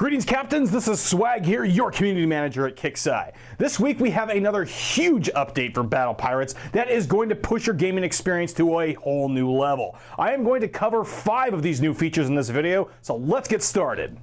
Greetings, Captains. This is Swag here, your community manager at KIXEYE. This week we have another huge update for Battle Pirates that is going to push your gaming experience to a whole new level. I am going to cover 5 of these new features in this video, so let's get started.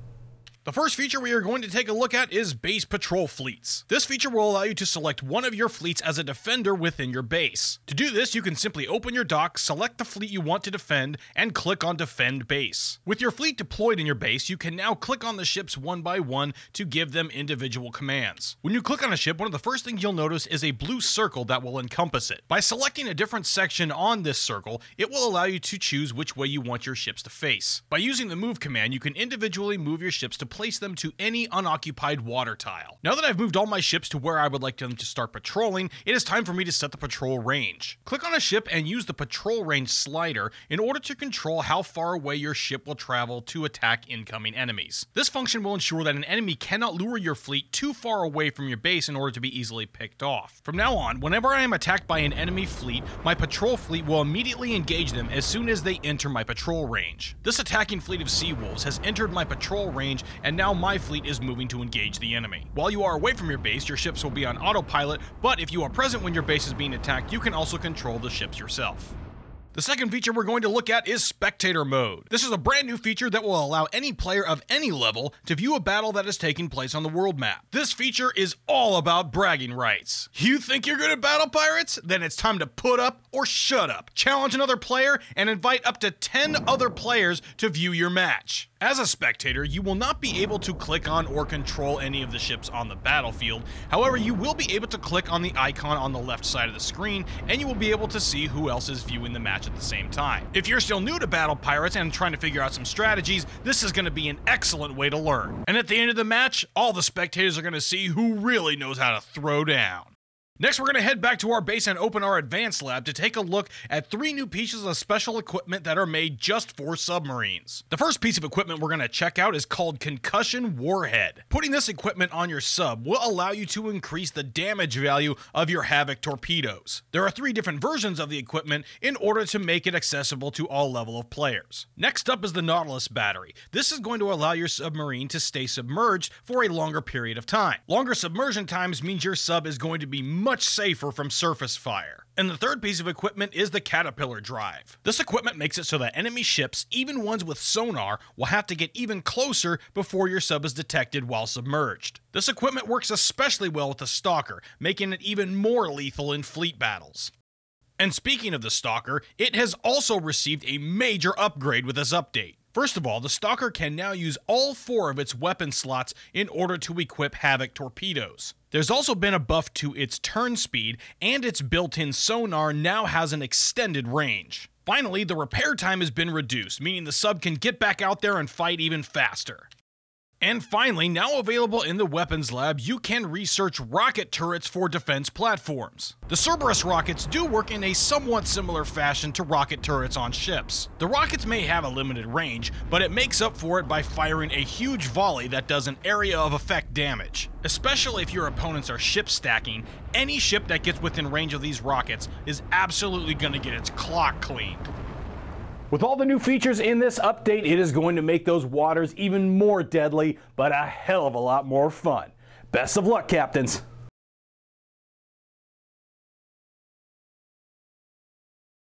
The first feature we are going to take a look at is base patrol fleets. This feature will allow you to select one of your fleets as a defender within your base. To do this, you can simply open your dock, select the fleet you want to defend, and click on Defend Base. With your fleet deployed in your base, you can now click on the ships one by one to give them individual commands. When you click on a ship, one of the first things you'll notice is a blue circle that will encompass it. By selecting a different section on this circle, it will allow you to choose which way you want your ships to face. By using the Move command, you can individually move your ships to place them to any unoccupied water tile. Now that I've moved all my ships to where I would like them to start patrolling, it is time for me to set the patrol range. Click on a ship and use the patrol range slider in order to control how far away your ship will travel to attack incoming enemies. This function will ensure that an enemy cannot lure your fleet too far away from your base in order to be easily picked off. From now on, whenever I am attacked by an enemy fleet, my patrol fleet will immediately engage them as soon as they enter my patrol range. This attacking fleet of sea wolves has entered my patrol range, and now my fleet is moving to engage the enemy. While you are away from your base, your ships will be on autopilot, but if you are present when your base is being attacked, you can also control the ships yourself. The second feature we're going to look at is Spectator Mode. This is a brand new feature that will allow any player of any level to view a battle that is taking place on the world map. This feature is all about bragging rights. You think you're good at Battle Pirates? Then it's time to put up or shut up. Challenge another player and invite up to 10 other players to view your match. As a spectator, you will not be able to click on or control any of the ships on the battlefield. However, you will be able to click on the icon on the left side of the screen, and you will be able to see who else is viewing the match at the same time. If you're still new to Battle Pirates and trying to figure out some strategies, this is going to be an excellent way to learn. And at the end of the match, all the spectators are going to see who really knows how to throw down. Next, we're going to head back to our base and open our advanced lab to take a look at 3 new pieces of special equipment that are made just for submarines. The first piece of equipment we're going to check out is called Concussion Warhead. Putting this equipment on your sub will allow you to increase the damage value of your Havoc torpedoes. There are 3 different versions of the equipment in order to make it accessible to all level of players. Next up is the Nautilus battery. This is going to allow your submarine to stay submerged for a longer period of time. Longer submersion times means your sub is going to be much safer from surface fire. And the third piece of equipment is the Caterpillar drive. This equipment makes it so that enemy ships, even ones with sonar, will have to get even closer before your sub is detected while submerged. This equipment works especially well with the Stalker, making it even more lethal in fleet battles. And speaking of the Stalker, it has also received a major upgrade with this update. First of all, the Stalker can now use all 4 of its weapon slots in order to equip Havoc torpedoes. There's also been a buff to its turn speed, and its built-in sonar now has an extended range. Finally, the repair time has been reduced, meaning the sub can get back out there and fight even faster. And finally, now available in the Weapons Lab, you can research rocket turrets for defense platforms. The Cerberus rockets do work in a somewhat similar fashion to rocket turrets on ships. The rockets may have a limited range, but it makes up for it by firing a huge volley that does an area of effect damage. Especially if your opponents are ship stacking, any ship that gets within range of these rockets is absolutely going to get its clock cleaned. With all the new features in this update, it is going to make those waters even more deadly, but a hell of a lot more fun. Best of luck, Captains.